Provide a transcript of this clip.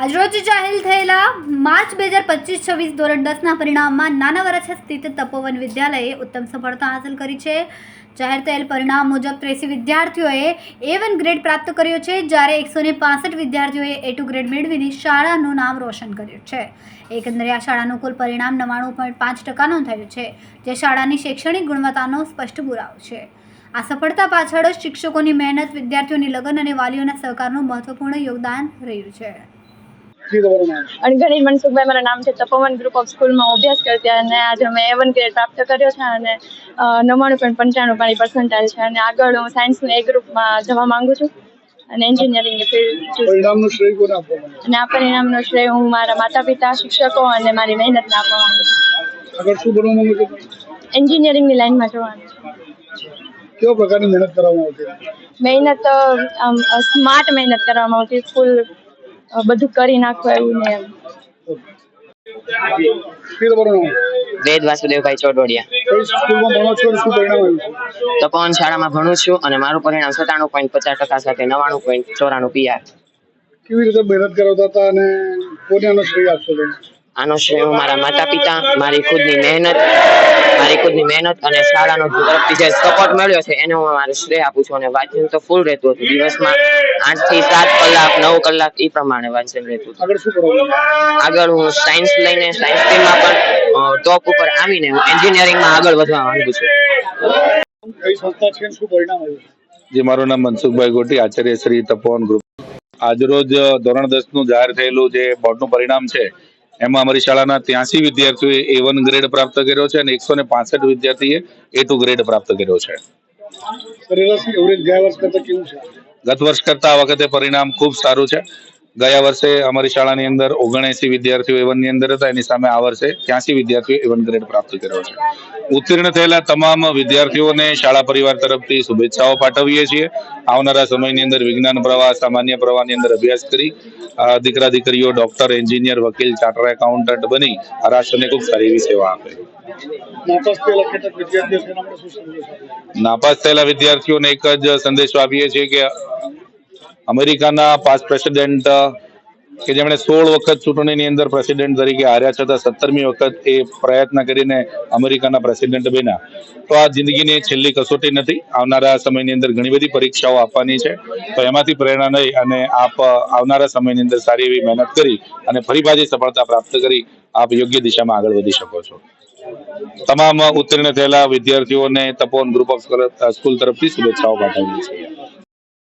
આજરોજ જાહેર થયેલા માર્ચ 2025-26 ધોરણ 10ના પરિણામમાં નાના વરાછા સ્થિત તપોવન વિદ્યાલયે ઉત્તમ સફળતા હાંસલ કરી છે। જાહેર થયેલ પરિણામ મુજબ 83 વિદ્યાર્થીઓએ A1 ગ્રેડ પ્રાપ્ત કર્યો છે, જ્યારે 165 વિદ્યાર્થીઓએ A2 ગ્રેડ મેળવીને શાળાનું નામ રોશન કર્યું છે। એકંદરે આ શાળાનું કુલ પરિણામ 99.5% નોંધાયું છે, જે શાળાની શૈક્ષણિક ગુણવત્તાનો સ્પષ્ટ પુરાવો છે। આ સફળતા પાછળ શિક્ષકોની મહેનત, વિદ્યાર્થીઓની લગન અને વાલીઓના સહકારનું મહત્વપૂર્ણ યોગદાન રહ્યું છે। અણગણી મનસુખભાઈ મારું નામ છે। તપોવન ગ્રુપ ઓફ સ્કૂલમાં અભ્યાસ કરતી અને આજે અમે A1 ગ્રેડ પ્રાપ્ત કર્યો છે અને 99.95% છે અને આગળ હું સાયન્સના A ગ્રુપમાં જવા માંગુ છું અને એન્જિનિયરિંગની ફિલ્ડ પરિણામનો શ્રેય કોને આપવા માંગો? અને આ પરિણામનો શ્રેય હું મારા માતા પિતા, શિક્ષકો અને મારી મહેનતને આપવા માંગુ છું। આગળ શું બનવા માંગો છો? એન્જિનિયરિંગની લાઈનમાં જવાનું છે। કેવા પ્રકારની મહેનત કરવામાં આવતી? મહેનત સ્માર્ટ મહેનત કરવામાં આવતી, ફૂલ બધું કરી નાખવું એવું ને એમ। વેદ વાસુદેવભાઈ ચોડોડિયા। કઈ સ્કૂલમાં ભણો છો અને શું પરિણામ આવ્યું છે? તપોવન શાળામાં ભણું છું અને મારું પરિણામ 97.50% સાથે 99.94 PR। કેવી રીતે મહેનત કરાવતા હતા અને કોને આનો શ્રેય આપશો તમે? આનો શ્રેય હું મારા માતા પિતા, મારી ખુદની મહેનત અને શાળાનો તરફથી જે સપોર્ટ મળ્યો છે એને હું મારું શ્રેય આપું છું। અને વાંચન તો ફૂલ રહેતું હતું, દિવસમાં 8 થી 7 કલાક 9 કલાક એ પ્રમાણે વાંચન રહેતું હતું। આગળ શું કરવાનું? આગળ હું સાયન્સ લઈને સાયન્સ સ્ટ્રીમમાં પણ ટોપ ઉપર આવીને હું એન્જિનિયરિંગમાં આગળ વધવા માંગુ છું। કઈ સંસ્થા છે અને શું પરિણામ આવ્યું? જી, મારું નામ મનસુખભાઈ ગોટી, આચાર્ય શ્રી તપોવન ગ્રુપ। આજરોજ ધોરણ 10 નું જાહેર થયેલું જે બોર્ડનું પરિણામ છે એમાં અમારી શાળાના 83 વિદ્યાર્થીઓએ A1 ગ્રેડ પ્રાપ્ત કર્યો છે અને 165 વિદ્યાર્થીએ A2 ગ્રેડ પ્રાપ્ત કર્યો છે। સરેરાશ એવરેજ ગયા વર્ષ કરતા કેવું છે? ગત વર્ષ કરતા આ વખતે પરિણામ ખૂબ સારું છે। ગયા વર્ષે અમારી શાળાની અંદર 79 વિદ્યાર્થીઓ A1 ની અંદર હતા, એની સામે આ વર્ષે 83 વિદ્યાર્થીઓ A1 ગ્રેડ પ્રાપ્ત કર્યો છે। ઉત્તીર્ણ થયેલા તમામ વિદ્યાર્થીઓને શાળા પરિવાર તરફથી શુભેચ્છાઓ પાઠવીએ છીએ। આવનારા સમયની અંદર વિજ્ઞાન પ્રવાહ, સામાન્ય પ્રવાહની અંદર અભ્યાસ કરી દીકરા દીકરીઓ ડોક્ટર, એન્જિનિયર, વકીલ, ચાર્ટર એકાઉન્ટન્ટ બની આ રાષ્ટ્રને ખૂબ સારી એવી સેવા આપે। નાપાસ થયેલા વિદ્યાર્થીઓને એક જ સંદેશો આપીએ છીએ કે અમેરિકાના પાસ્ટ પ્રેસિડેન્ટ કે જેમણે 16 વખત ચૂંટણીની અંદર પ્રેસિડેન્ટ તરીકે હાર્યા છતાં 17મી વખત એ પ્રયત્ન કરીને અમેરિકાના પ્રેસિડેન્ટ બન્યા, તો આ જિંદગીની છેલ્લી કસોટી નથી। આવનારા સમયની અંદર ઘણી બધી પરીક્ષાઓ આપવાની છે, તો એમાંથી પ્રેરણા લઈ અને આપ આવનારા સમયની અંદર સારી એવી મહેનત કરી અને ફરી પાછી સફળતા પ્રાપ્ત કરી આપ યોગ્ય દિશામાં આગળ વધી શકો છો। તમામ ઉત્તીર્ણ થયેલા વિદ્યાર્થીઓને તપોવન ગ્રુપ ઓફ સ્કૂલ તરફથી શુભેચ્છાઓ પાઠવીએ છીએ।